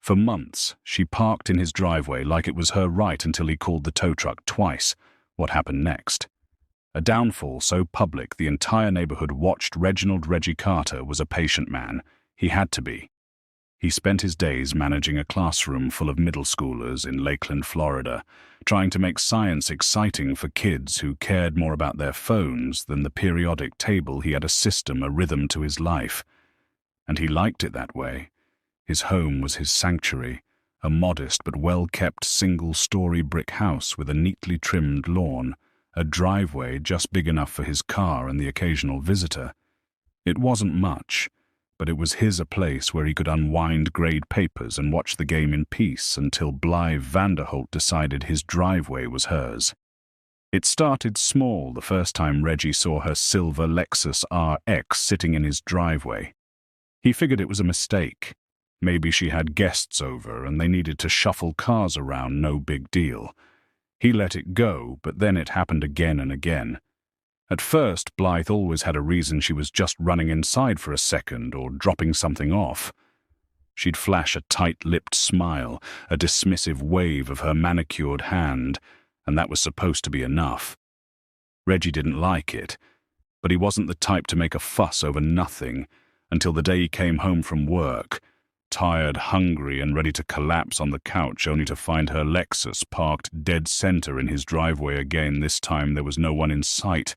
For months, she parked in his driveway like it was her right until he called the tow truck twice. What happened next? A downfall so public the entire neighborhood watched. Reggie Carter was a patient man. He had to be. He spent his days managing a classroom full of middle schoolers in Lakeland, Florida, trying to make science exciting for kids who cared more about their phones than the periodic table. He had a system, a rhythm to his life. And he liked it that way. His home was his sanctuary, a modest but well-kept single-story brick house with a neatly trimmed lawn, a driveway just big enough for his car and the occasional visitor. It wasn't much, but it was a place where he could unwind grade papers and watch the game in peace until Blythe Vanderholt decided his driveway was hers. It started small the first time Reggie saw her silver Lexus RX sitting in his driveway. He figured it was a mistake. Maybe she had guests over and they needed to shuffle cars around, no big deal. He let it go, but then it happened again and again. At first, Blythe always had a reason. She was just running inside for a second or dropping something off. She'd flash a tight-lipped smile, a dismissive wave of her manicured hand, and that was supposed to be enough. Reggie didn't like it, but he wasn't the type to make a fuss over nothing until the day he came home from work, tired, hungry, and ready to collapse on the couch, only to find her Lexus parked dead center in his driveway again. This time there was no one in sight.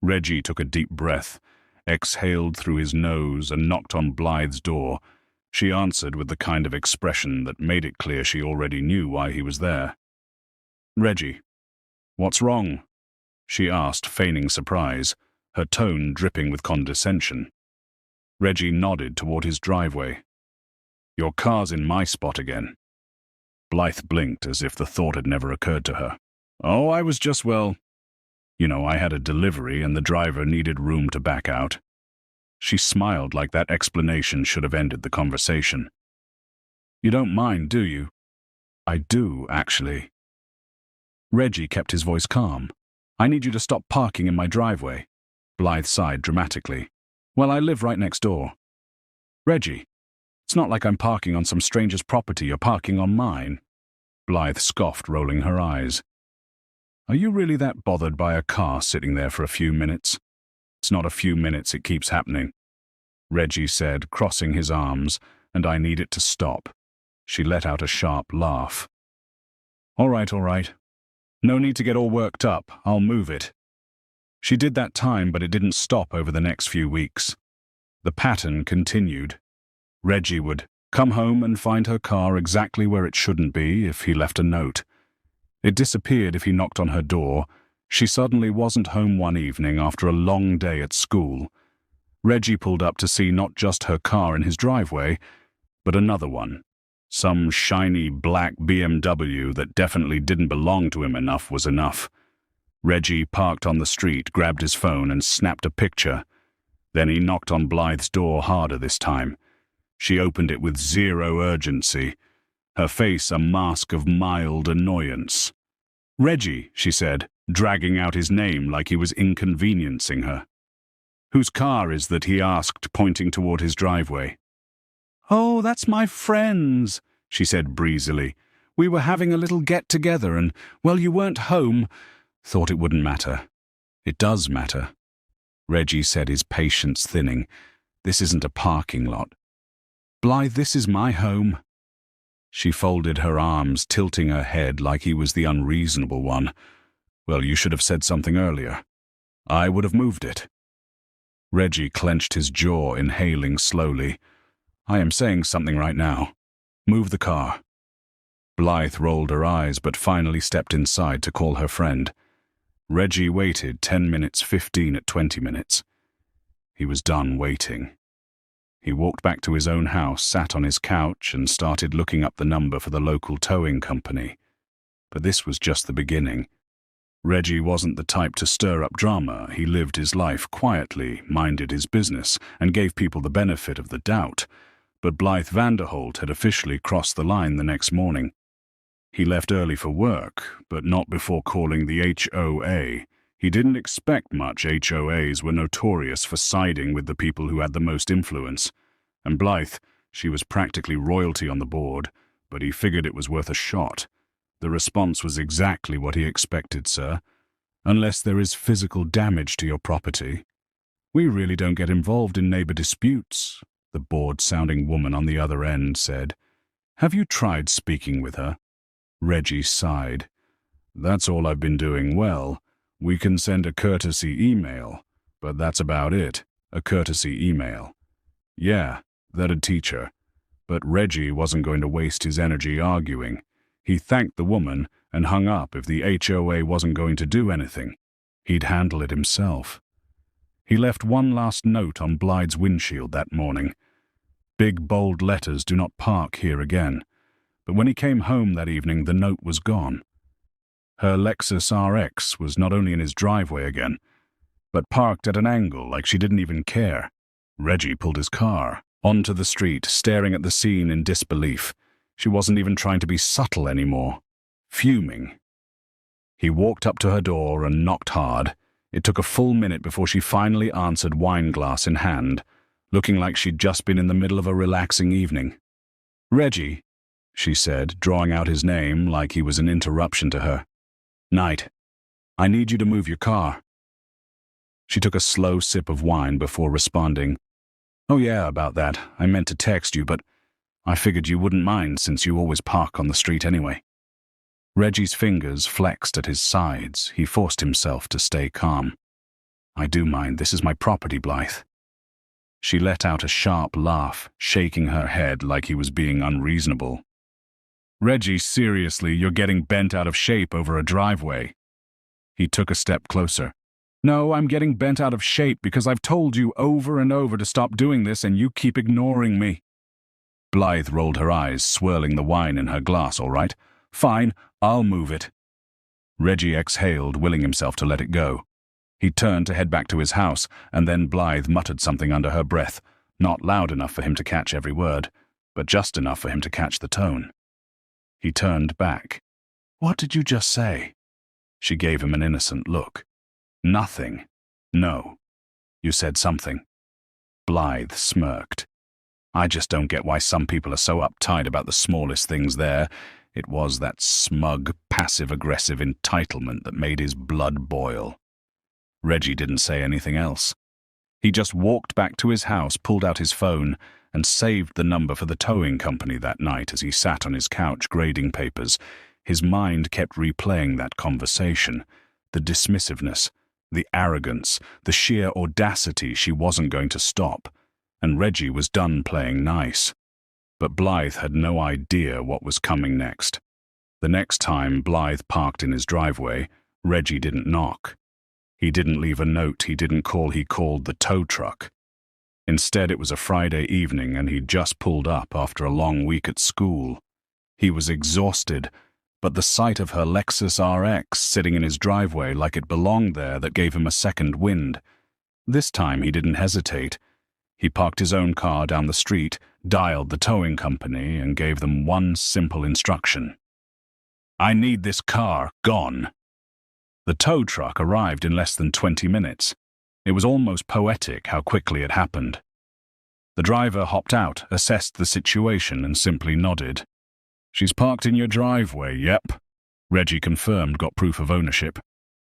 Reggie took a deep breath, exhaled through his nose, and knocked on Blythe's door. She answered with the kind of expression that made it clear she already knew why he was there. "Reggie, what's wrong?" she asked, feigning surprise, her tone dripping with condescension. Reggie nodded toward his driveway. "Your car's in my spot again." Blythe blinked as if the thought had never occurred to her. "Oh, I was just, well, I had a delivery and the driver needed room to back out." She smiled like that explanation should have ended the conversation. "You don't mind, do you?" "I do, actually." Reggie kept his voice calm. "I need you to stop parking in my driveway." Blythe sighed dramatically. "Well, I live right next door." "Reggie, it's not like I'm parking on some stranger's property. You're parking on mine." Blythe scoffed, rolling her eyes. "Are you really that bothered by a car sitting there for a few minutes?" "It's not a few minutes, it keeps happening," Reggie said, crossing his arms, "and I need it to stop." She let out a sharp laugh. All right. No need to get all worked up. I'll move it." She did that time, but it didn't stop over the next few weeks. The pattern continued. Reggie would come home and find her car exactly where it shouldn't be if he left a note. It disappeared if he knocked on her door. She suddenly wasn't home one evening after a long day at school. Reggie pulled up to see not just her car in his driveway, but another one. Some shiny black BMW that definitely didn't belong to him. Enough was enough. Reggie parked on the street, grabbed his phone, and snapped a picture. Then he knocked on Blythe's door harder this time. She opened it with zero urgency, her face a mask of mild annoyance. "Reggie," she said, dragging out his name like he was inconveniencing her. "Whose car is that?" he asked, pointing toward his driveway. "Oh, that's my friend's," she said breezily. "We were having a little get-together and, well, you weren't home. Thought it wouldn't matter." "It does matter," Reggie said, his patience thinning. "This isn't a parking lot." "Blythe, this is my home." She folded her arms, tilting her head like he was the unreasonable one. "Well, you should have said something earlier. I would have moved it." Reggie clenched his jaw, inhaling slowly. "I am saying something right now. Move the car." Blythe rolled her eyes but finally stepped inside to call her friend. Reggie waited 10 minutes, 15 at 20 minutes. He was done waiting. He walked back to his own house, sat on his couch, and started looking up the number for the local towing company. But this was just the beginning. Reggie wasn't the type to stir up drama. He lived his life quietly, minded his business, and gave people the benefit of the doubt. But Blythe Vanderholt had officially crossed the line the next morning. He left early for work, but not before calling the HOA. He didn't expect much. HOAs were notorious for siding with the people who had the most influence. And Blythe, She was practically royalty on the board, but he figured it was worth a shot. The response was exactly what he expected, sir. Unless there is physical damage to your property. We really don't get involved in neighbor disputes, the bored-sounding woman on the other end said. Have you tried speaking with her? Reggie sighed. That's all I've been doing. Well, we can send a courtesy email, but that's about it, a courtesy email. Yeah, that'd teach her. But Reggie wasn't going to waste his energy arguing. He thanked the woman and hung up if the HOA wasn't going to do anything. He'd handle it himself. He left one last note on Blythe's windshield that morning. Big, bold letters, "Do not park here again." But when he came home that evening, the note was gone. Her Lexus RX was not only in his driveway again, but parked at an angle like she didn't even care. Reggie pulled his car onto the street, staring at the scene in disbelief. She wasn't even trying to be subtle anymore. Fuming. He walked up to her door and knocked hard. It took a full minute before she finally answered, wine glass in hand, looking like she'd just been in the middle of a relaxing evening. "Reggie," she said, drawing out his name like he was an interruption to her. "Night. I need you to move your car." She took a slow sip of wine before responding. "Oh yeah, about that. I meant to text you, but I figured you wouldn't mind since you always park on the street anyway." Reggie's fingers flexed at his sides. He forced himself to stay calm. "I do mind. This is my property, Blythe." She let out a sharp laugh, shaking her head like he was being unreasonable. "Reggie, seriously, you're getting bent out of shape over a driveway." He took a step closer. "No, I'm getting bent out of shape because I've told you over and over to stop doing this and you keep ignoring me." Blythe rolled her eyes, swirling the wine in her glass. "All right. Fine, I'll move it." Reggie exhaled, willing himself to let it go. He turned to head back to his house, and then Blythe muttered something under her breath, not loud enough for him to catch every word, but just enough for him to catch the tone. He turned back. "What did you just say?" She gave him an innocent look. "Nothing. No. You said something." Blythe smirked. "I just don't get why some people are so uptight about the smallest things there." It was that smug, passive-aggressive entitlement that made his blood boil. Reggie didn't say anything else. He just walked back to his house, pulled out his phone, and saved the number for the towing company that night as he sat on his couch grading papers. His mind kept replaying that conversation, the dismissiveness, the arrogance, the sheer audacity she wasn't going to stop, and Reggie was done playing nice. But Blythe had no idea what was coming next. The next time Blythe parked in his driveway, Reggie didn't knock. He didn't leave a note, he didn't call, he called the tow truck. Instead, it was a Friday evening and he'd just pulled up after a long week at school. He was exhausted, but the sight of her Lexus RX sitting in his driveway like it belonged there that gave him a second wind. This time he didn't hesitate. He parked his own car down the street, dialed the towing company, and gave them one simple instruction. "I need this car gone." The tow truck arrived in less than 20 minutes. It was almost poetic how quickly it happened. The driver hopped out, assessed the situation, and simply nodded. "She's parked in your driveway, yep." Reggie confirmed, got proof of ownership.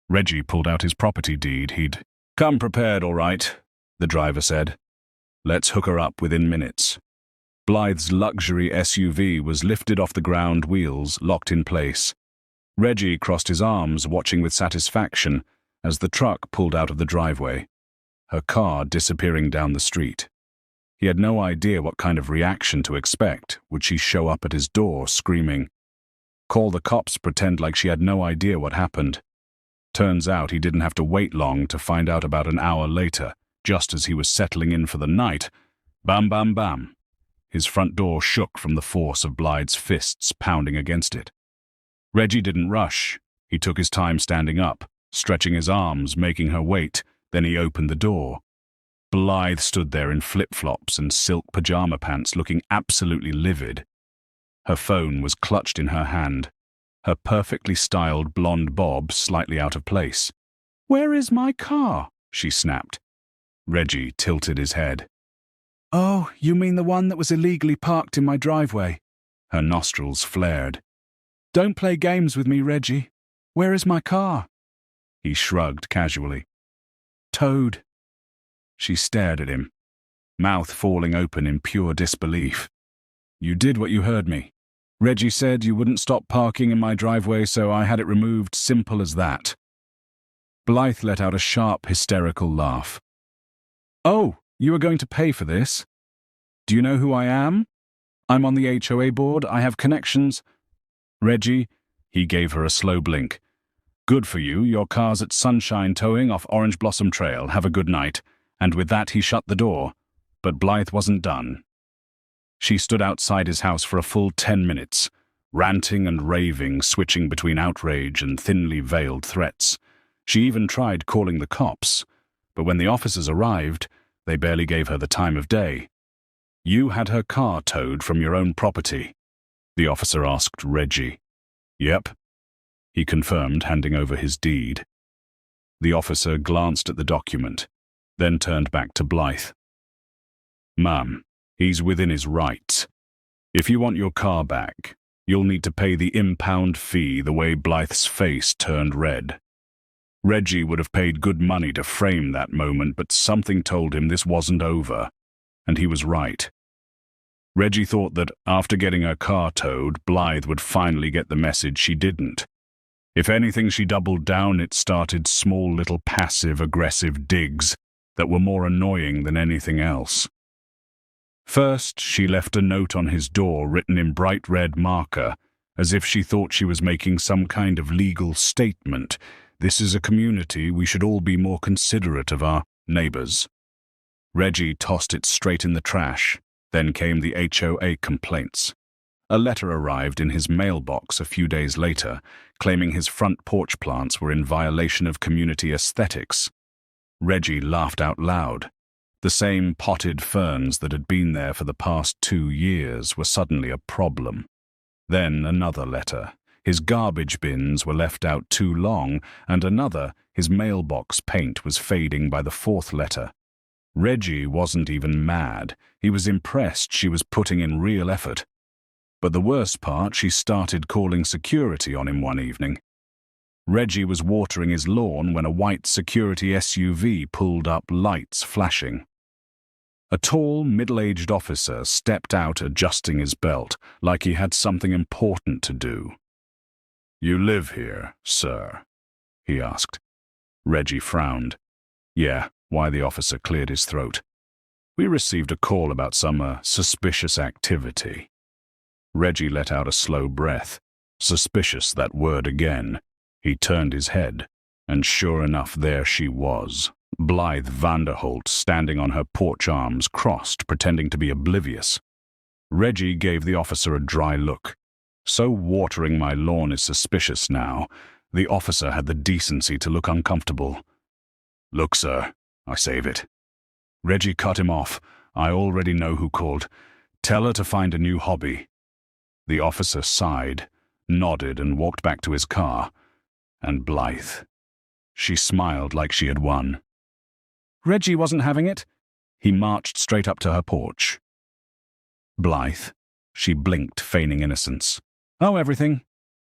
Reggie pulled out his property deed. He'd come prepared, all right, the driver said. "Let's hook her up within minutes." Blythe's luxury SUV was lifted off the ground wheels, locked in place. Reggie crossed his arms, watching with satisfaction as the truck pulled out of the driveway, her car disappearing down the street. He had no idea what kind of reaction to expect. Would she show up at his door, screaming? Call the cops, pretend like she had no idea what happened? Turns out he didn't have to wait long to find out. About an hour later, just as he was settling in for the night, bam, bam, bam. His front door shook from the force of Blythe's fists pounding against it. Reggie didn't rush. He took his time standing up, stretching his arms, making her wait. Then he opened the door. Blythe stood there in flip-flops and silk pajama pants, looking absolutely livid. Her phone was clutched in her hand, her perfectly styled blonde bob slightly out of place. "Where is my car?" she snapped. Reggie tilted his head. Oh, you mean the one that was illegally parked in my driveway? Her nostrils flared. Don't play games with me, Reggie. Where is my car? He shrugged casually. Towed. She stared at him, mouth falling open in pure disbelief. You did what you heard me. Reggie said you wouldn't stop parking in my driveway, so I had it removed, simple as that. Blythe let out a sharp, hysterical laugh. Oh, you are going to pay for this? Do you know who I am? I'm on the HOA board, I have connections. Reggie, he gave her a slow blink. Good for you, your car's at Sunshine Towing off Orange Blossom Trail, have a good night. And with that he shut the door. But Blythe wasn't done. She stood outside his house for a full 10 minutes, ranting and raving, switching between outrage and thinly veiled threats. She even tried calling the cops, but when the officers arrived, they barely gave her the time of day. You had her car towed from your own property, the officer asked Reggie. Yep, he confirmed, handing over his deed. The officer glanced at the document, then turned back to Blythe. Ma'am, he's within his rights. If you want your car back, you'll need to pay the impound fee. The way Blythe's face turned red. Reggie would have paid good money to frame that moment, but something told him this wasn't over, and he was right. Reggie thought that after getting her car towed, Blythe would finally get the message she didn't. If anything, she doubled down. It started small little passive-aggressive digs that were more annoying than anything else. First, she left a note on his door written in bright red marker, as if she thought she was making some kind of legal statement. This is a community, we should all be more considerate of our neighbors. Reggie tossed it straight in the trash. Then came the HOA complaints. A letter arrived in his mailbox a few days later, claiming his front porch plants were in violation of community aesthetics. Reggie laughed out loud. The same potted ferns that had been there for the past 2 years were suddenly a problem. Then another letter. His garbage bins were left out too long, and another, his mailbox paint was fading by the 4th letter. Reggie wasn't even mad. He was impressed she was putting in real effort. But the worst part, she started calling security on him one evening. Reggie was watering his lawn when a white security SUV pulled up, lights flashing. A tall, middle-aged officer stepped out, adjusting his belt, like he had something important to do. "You live here, sir?" he asked. Reggie frowned. "Yeah," why the officer cleared his throat. "We received a call about some suspicious activity." Reggie let out a slow breath. Suspicious, that word again. He turned his head, and sure enough, there she was. Blythe Vanderholt, standing on her porch arms crossed, pretending to be oblivious. Reggie gave the officer a dry look. So watering my lawn is suspicious now. The officer had the decency to look uncomfortable. "Look, sir, I save it." Reggie cut him off. "I already know who called. Tell her to find a new hobby." The officer sighed, nodded, and walked back to his car. And Blythe. She smiled like she had won. Reggie wasn't having it. He marched straight up to her porch. "Blythe." She blinked, feigning innocence. "Oh, everything.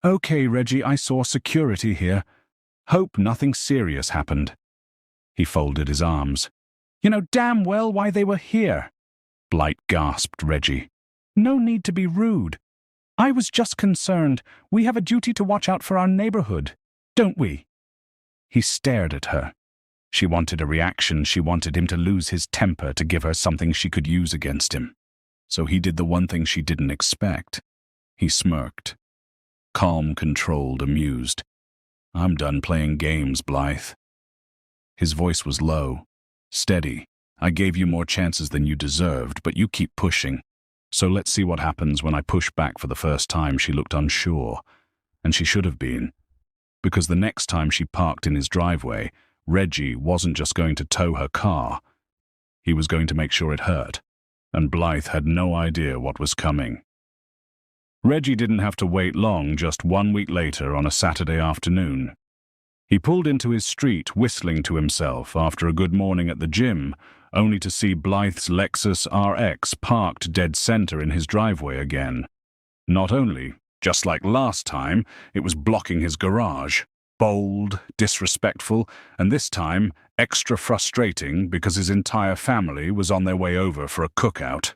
Okay, Reggie, I saw security here. Hope nothing serious happened." He folded his arms. "You know damn well why they were here." Blythe gasped Reggie. "No need to be rude. I was just concerned. We have a duty to watch out for our neighborhood, don't we?" He stared at her. She wanted a reaction. She wanted him to lose his temper, to give her something she could use against him. So he did the one thing she didn't expect. He smirked. Calm, controlled, amused. "I'm done playing games, Blythe." His voice was low, steady. "I gave you more chances than you deserved, but you keep pushing. So let's see what happens when I push back for the first time." She looked unsure, and she should have been, because the next time she parked in his driveway, Reggie wasn't just going to tow her car. He was going to make sure it hurt, and Blythe had no idea what was coming. Reggie didn't have to wait long. Just 1 week later, on a Saturday afternoon, he pulled into his street, whistling to himself after a good morning at the gym. only to see Blythe's Lexus RX parked dead center in his driveway again. Not only, just like last time, it was blocking his garage. Bold, disrespectful, and this time extra frustrating because his entire family was on their way over for a cookout.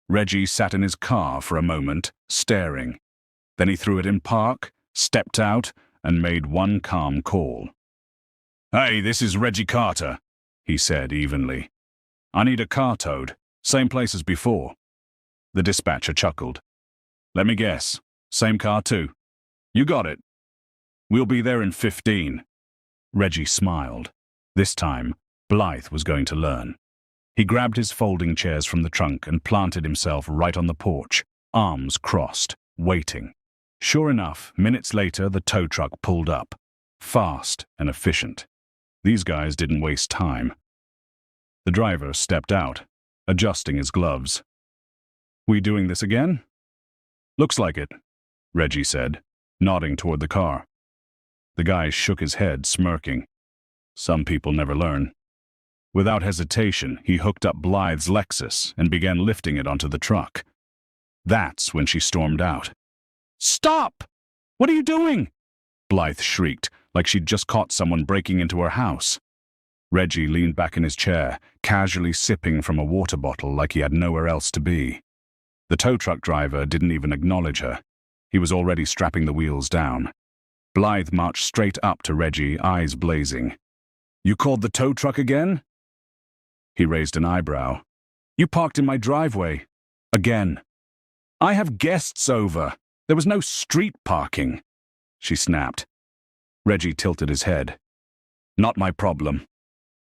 Reggie sat in his car for a moment, staring. Then he threw it in park, stepped out, and made one calm call. "Hey, this is Reggie Carter," he said evenly. "I need a car towed, same place as before." The dispatcher chuckled. "Let me guess, same car too?" "You got it. We'll be there in 15. Reggie smiled. This time, Blythe was going to learn. He grabbed his folding chairs from the trunk and planted himself right on the porch, arms crossed, waiting. Sure enough, minutes later the tow truck pulled up. Fast and efficient. These guys didn't waste time. The driver stepped out, adjusting his gloves. "We doing this again?" "Looks like it," Reggie said, nodding toward the car. The guy shook his head, smirking. Some people never learn. Without hesitation, he hooked up Blythe's Lexus and began lifting it onto the truck. That's when she stormed out. "Stop! What are you doing?" Blythe shrieked, like she'd just caught someone breaking into her house. Reggie leaned back in his chair, casually sipping from a water bottle like he had nowhere else to be. The tow truck driver didn't even acknowledge her. He was already strapping the wheels down. Blythe marched straight up to Reggie, eyes blazing. "You called the tow truck again?" He raised an eyebrow. "You parked in my driveway. Again." "I have guests over. There was no street parking," she snapped. Reggie tilted his head. "Not my problem."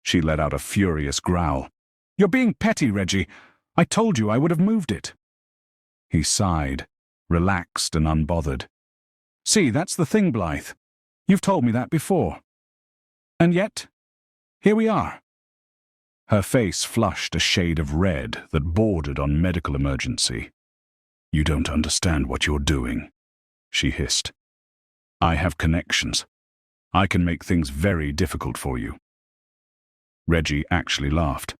She let out a furious growl. "You're being petty, Reggie. I told you I would have moved it." He sighed, relaxed and unbothered. "See, that's the thing, Blythe. You've told me that before. And yet, here we are." Her face flushed a shade of red that bordered on medical emergency. "You don't understand what you're doing," she hissed. "I have connections. I can make things very difficult for you." Reggie actually laughed.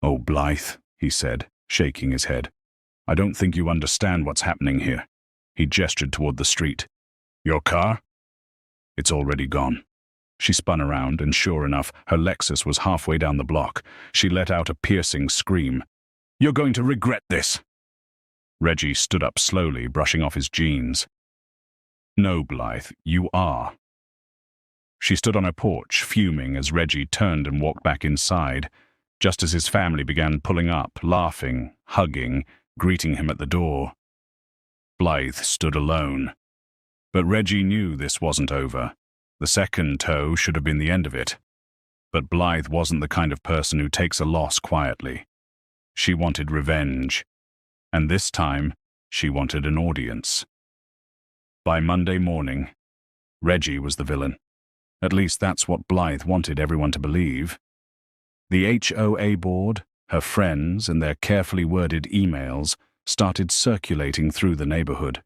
"Oh, Blythe," he said, shaking his head. "I don't think you understand what's happening here." He gestured toward the street. "Your car?" "It's already gone." She spun around, and sure enough, her Lexus was halfway down the block. She let out a piercing scream. "You're going to regret this." Reggie stood up slowly, brushing off his jeans. "No, Blythe, you are." She stood on her porch, fuming as Reggie turned and walked back inside, just as his family began pulling up, laughing, hugging, greeting him at the door. Blythe stood alone. But Reggie knew this wasn't over. The second tow should have been the end of it. But Blythe wasn't the kind of person who takes a loss quietly. She wanted revenge. And this time, she wanted an audience. By Monday morning, Reggie was the villain. At least that's what Blythe wanted everyone to believe. The HOA board, her friends, and their carefully worded emails started circulating through the neighborhood.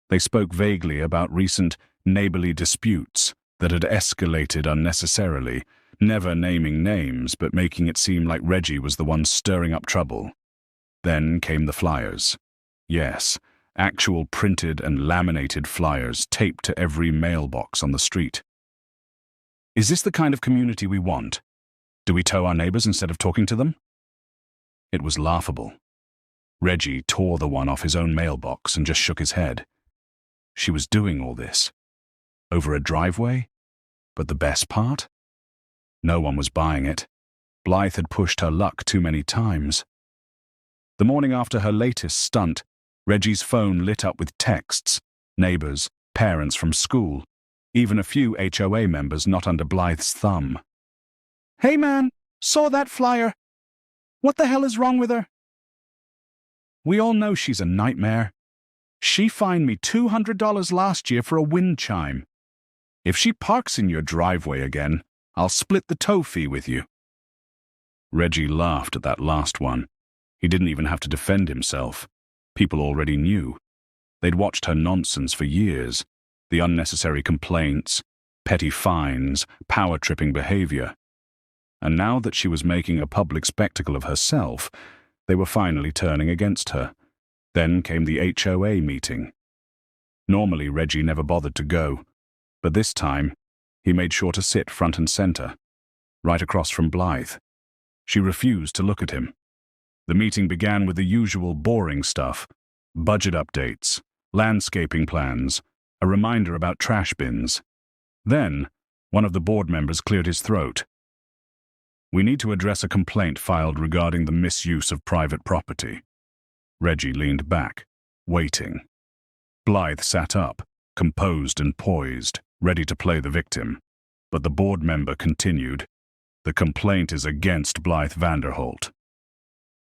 They spoke vaguely about recent neighborly disputes that had escalated unnecessarily, never naming names but making it seem like Reggie was the one stirring up trouble. Then came the flyers. Yes, actual printed and laminated flyers taped to every mailbox on the street. Is this the kind of community we want? Do we tow our neighbors instead of talking to them? It was laughable. Reggie tore the one off his own mailbox and just shook his head. She was doing all this. Over a driveway? But the best part? No one was buying it. Blythe had pushed her luck too many times. The morning after her latest stunt, Reggie's phone lit up with texts, neighbors, parents from school, even a few HOA members not under Blythe's thumb. "Hey man, saw that flyer. What the hell is wrong with her?" "We all know she's a nightmare. She fined me $200 last year for a wind chime. If she parks in your driveway again, I'll split the tow fee with you." Reggie laughed at that last one. He didn't even have to defend himself. People already knew. They'd watched her nonsense for years. The unnecessary complaints, petty fines, power-tripping behavior. And now that she was making a public spectacle of herself, they were finally turning against her. Then came the HOA meeting. Normally, Reggie never bothered to go, but this time, he made sure to sit front and center, right across from Blythe. She refused to look at him. The meeting began with the usual boring stuff: budget updates, landscaping plans, a reminder about trash bins. Then, one of the board members cleared his throat. "We need to address a complaint filed regarding the misuse of private property." Reggie leaned back, waiting. Blythe sat up, composed and poised, ready to play the victim. But the board member continued, "The complaint is against Blythe Vanderholt."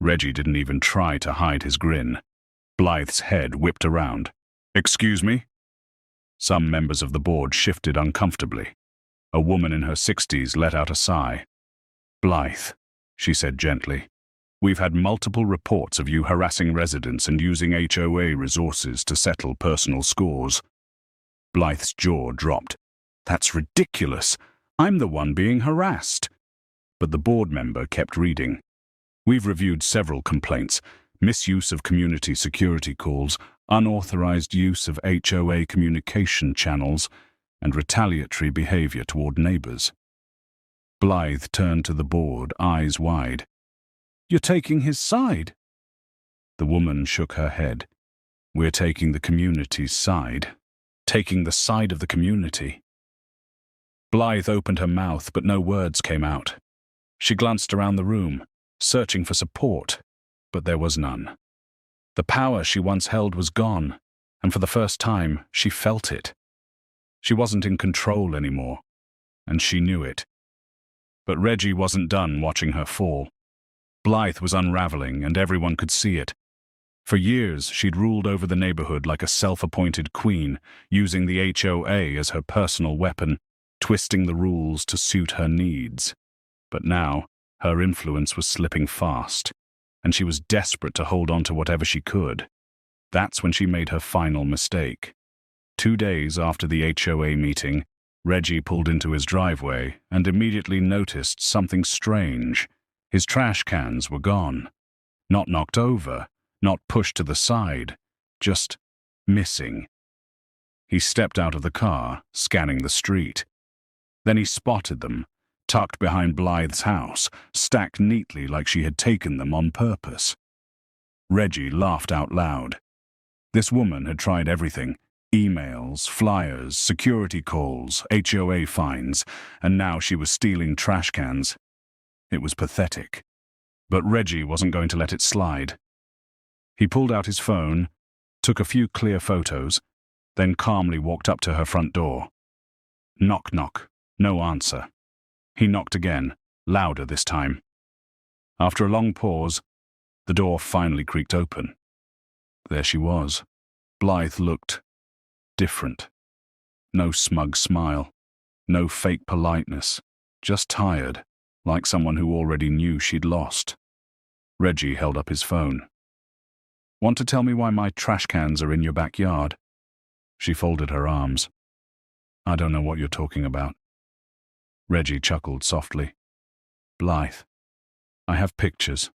Reggie didn't even try to hide his grin. Blythe's head whipped around. "Excuse me?" Some members of the board shifted uncomfortably. A woman in her 60s let out a sigh. "Blythe," she said gently, "we've had multiple reports of you harassing residents and using HOA resources to settle personal scores." Blythe's jaw dropped. "That's ridiculous. I'm the one being harassed." But the board member kept reading. "We've reviewed several complaints: misuse of community security calls, unauthorized use of HOA communication channels, and retaliatory behavior toward neighbors." Blythe turned to the board, eyes wide. "You're taking his side?" The woman shook her head. "We're taking the community's side. Taking the side of the community." Blythe opened her mouth, but no words came out. She glanced around the room, searching for support, but there was none. The power she once held was gone, and for the first time, she felt it. She wasn't in control anymore, and she knew it. But Reggie wasn't done watching her fall. Blythe was unraveling, and everyone could see it. For years, she'd ruled over the neighborhood like a self-appointed queen, using the HOA as her personal weapon, twisting the rules to suit her needs. But now, her influence was slipping fast, and she was desperate to hold on to whatever she could. That's when she made her final mistake. 2 days after the HOA meeting, Reggie pulled into his driveway and immediately noticed something strange. His trash cans were gone. Not knocked over, not pushed to the side, just missing. He stepped out of the car, scanning the street. Then he spotted them, tucked behind Blythe's house, stacked neatly like she had taken them on purpose. Reggie laughed out loud. This woman had tried everything: emails, flyers, security calls, HOA fines, and now she was stealing trash cans. It was pathetic. But Reggie wasn't going to let it slide. He pulled out his phone, took a few clear photos, then calmly walked up to her front door. Knock, knock. No answer. He knocked again, louder this time. After a long pause, the door finally creaked open. There she was. Blythe looked different. No smug smile, no fake politeness, just tired, like someone who already knew she'd lost. Reggie held up his phone. "Want to tell me why my trash cans are in your backyard?" She folded her arms. "I don't know what you're talking about." Reggie chuckled softly. "Blythe, I have pictures.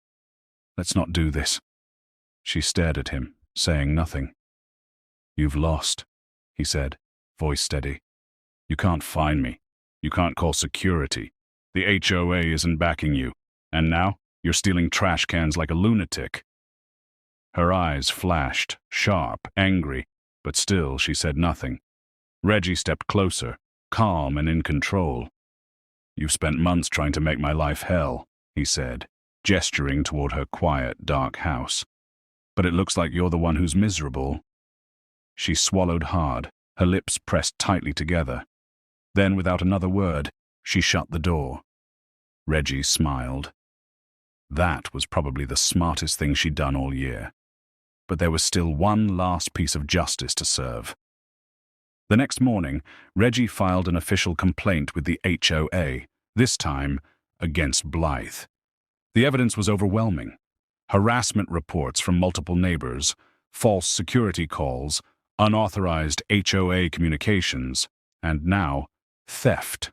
Let's not do this." She stared at him, saying nothing. "You've lost," he said, voice steady. "You can't find me. You can't call security. The HOA isn't backing you. And now, you're stealing trash cans like a lunatic." Her eyes flashed, sharp, angry, but still she said nothing. Reggie stepped closer, calm and in control. "You've spent months trying to make my life hell," he said, gesturing toward her quiet, dark house. "But it looks like you're the one who's miserable." She swallowed hard, her lips pressed tightly together. Then, without another word, she shut the door. Reggie smiled. That was probably the smartest thing she'd done all year. But there was still one last piece of justice to serve. The next morning, Reggie filed an official complaint with the HOA, this time against Blythe. The evidence was overwhelming. Harassment reports from multiple neighbors, false security calls, unauthorized HOA communications, and now, theft.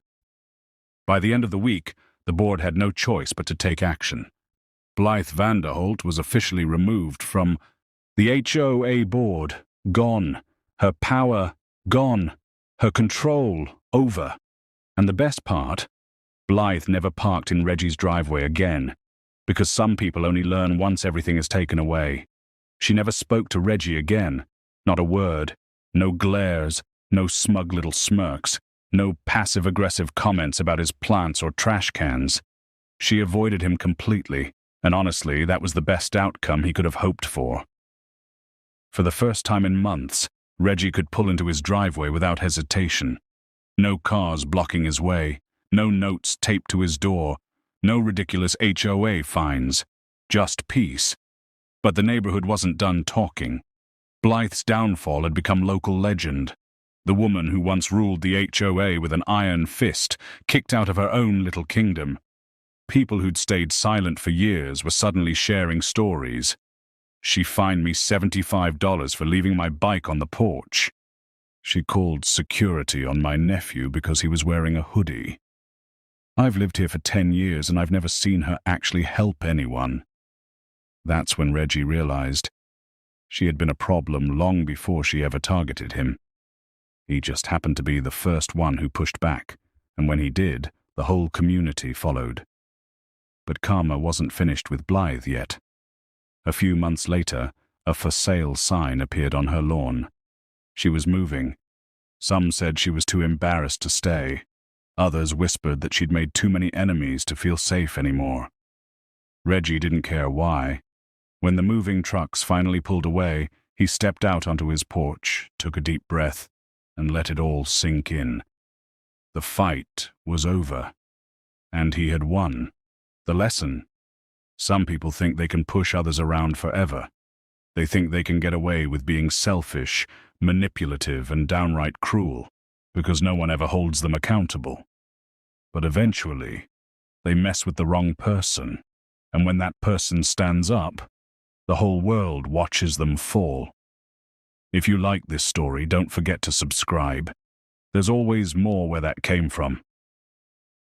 By the end of the week, The board had no choice but to take action. Blythe Vanderholt was officially removed from the HOA board. Gone. Her power gone. Her control over. And the best part, Blythe never parked in Reggie's driveway again, because some people only learn once everything is taken away. She never spoke to Reggie again. Not a word. No glares. No smug little smirks. No passive-aggressive comments about his plants or trash cans. She avoided him completely, and honestly, that was the best outcome he could have hoped for. For the first time in months, Reggie could pull into his driveway without hesitation. No cars blocking his way, no notes taped to his door, no ridiculous HOA fines, just peace. But the neighborhood wasn't done talking. Blythe's downfall had become local legend. The woman who once ruled the HOA with an iron fist, kicked out of her own little kingdom. People who'd stayed silent for years were suddenly sharing stories. She fined me $75 for leaving my bike on the porch. She called security on my nephew because he was wearing a hoodie. I've lived here for 10 years and I've never seen her actually help anyone. That's when Reggie realized she had been a problem long before she ever targeted him. He just happened to be the first one who pushed back, and when he did, the whole community followed. But karma wasn't finished with Blythe yet. A few months later, a for sale sign appeared on her lawn. She was moving. Some said she was too embarrassed to stay. Others whispered that she'd made too many enemies to feel safe anymore. Reggie didn't care why. When the moving trucks finally pulled away, he stepped out onto his porch, took a deep breath, and let it all sink in. The fight was over, and he had won. The lesson: some people think they can push others around forever. They think they can get away with being selfish, manipulative, and downright cruel, because no one ever holds them accountable. But eventually, they mess with the wrong person, and when that person stands up, the whole world watches them fall. If you like this story, don't forget to subscribe. There's always more where that came from.